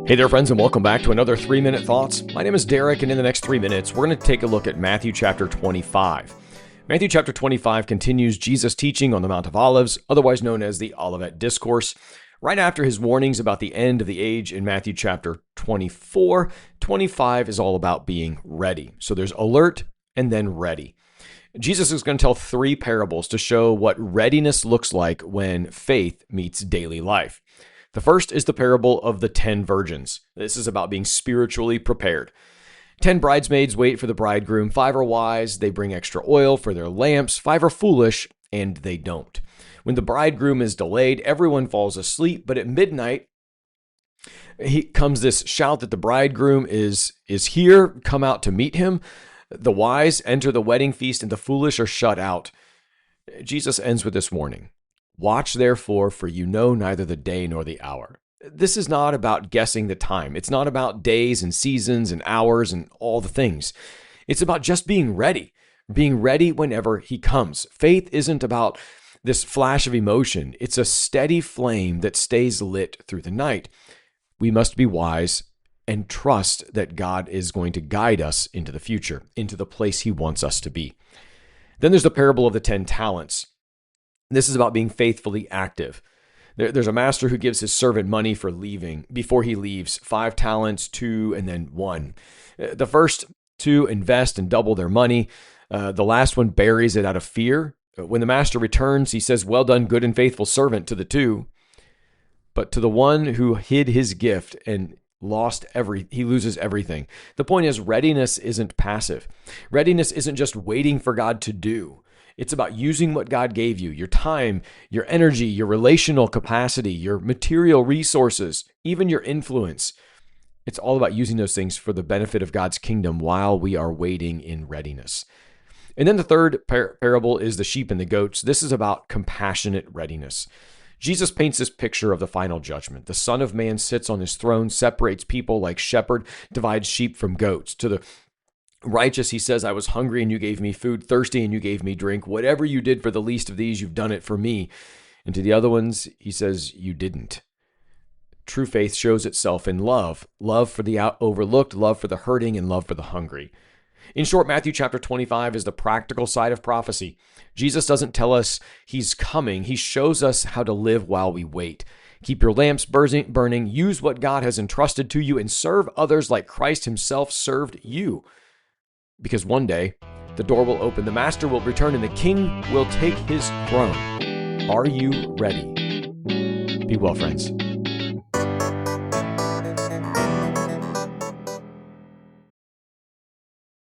Hey there, friends, and welcome back to another 3-Minute Thoughts. My name is Derek, and in the next 3 minutes, we're going to take a look at Matthew chapter 25. Matthew chapter 25 continues Jesus' teaching on the Mount of Olives, otherwise known as the Olivet Discourse. Right after his warnings about the end of the age in Matthew chapter 24, 25 is all about being ready. So there's alert and then ready. Jesus is going to tell 3 parables to show what readiness looks like when faith meets daily life. The first is the parable of the 10 virgins. This is about being spiritually prepared. 10 bridesmaids wait for the bridegroom. 5 are wise. They bring extra oil for their lamps. 5 are foolish, and they don't. When the bridegroom is delayed, everyone falls asleep. But at midnight, comes this shout that the bridegroom is here. Come out to meet him. The wise enter the wedding feast, and the foolish are shut out. Jesus ends with this warning. Watch therefore, for you know neither the day nor the hour. This is not about guessing the time. It's not about days and seasons and hours and all the things. It's about just being ready whenever he comes. Faith isn't about this flash of emotion. It's a steady flame that stays lit through the night. We must be wise and trust that God is going to guide us into the future, into the place he wants us to be. Then there's the parable of the 10 talents. This is about being faithfully active. There's a master who gives his servant money for leaving. Before he leaves, 5 talents, 2, and then 1. The first 2 invest and double their money. The last one buries it out of fear. When the master returns, he says, "Well done, good and faithful servant," to the 2. But to the one who hid his gift and he loses everything. The point is, readiness isn't passive. Readiness isn't just waiting for God to do. It's about using what God gave you, your time, your energy, your relational capacity, your material resources, even your influence. It's all about using those things for the benefit of God's kingdom while we are waiting in readiness. And then the third parable is the sheep and the goats. This is about compassionate readiness. Jesus paints this picture of the final judgment. The Son of Man sits on his throne, separates people like shepherd, divides sheep from goats. To the righteous, he says, "I was hungry and you gave me food, thirsty and you gave me drink. Whatever you did for the least of these, you've done it for me." And to the other ones, he says, "You didn't." True faith shows itself in love for the overlooked, love for the hurting, and love for the hungry. In short, Matthew chapter 25 is the practical side of prophecy. Jesus doesn't tell us he's coming. He shows us how to live while we wait. Keep your lamps burning, use what God has entrusted to you, and serve others like Christ himself served you. Because one day, the door will open, the master will return, and the king will take his throne. Are you ready? Be well, friends.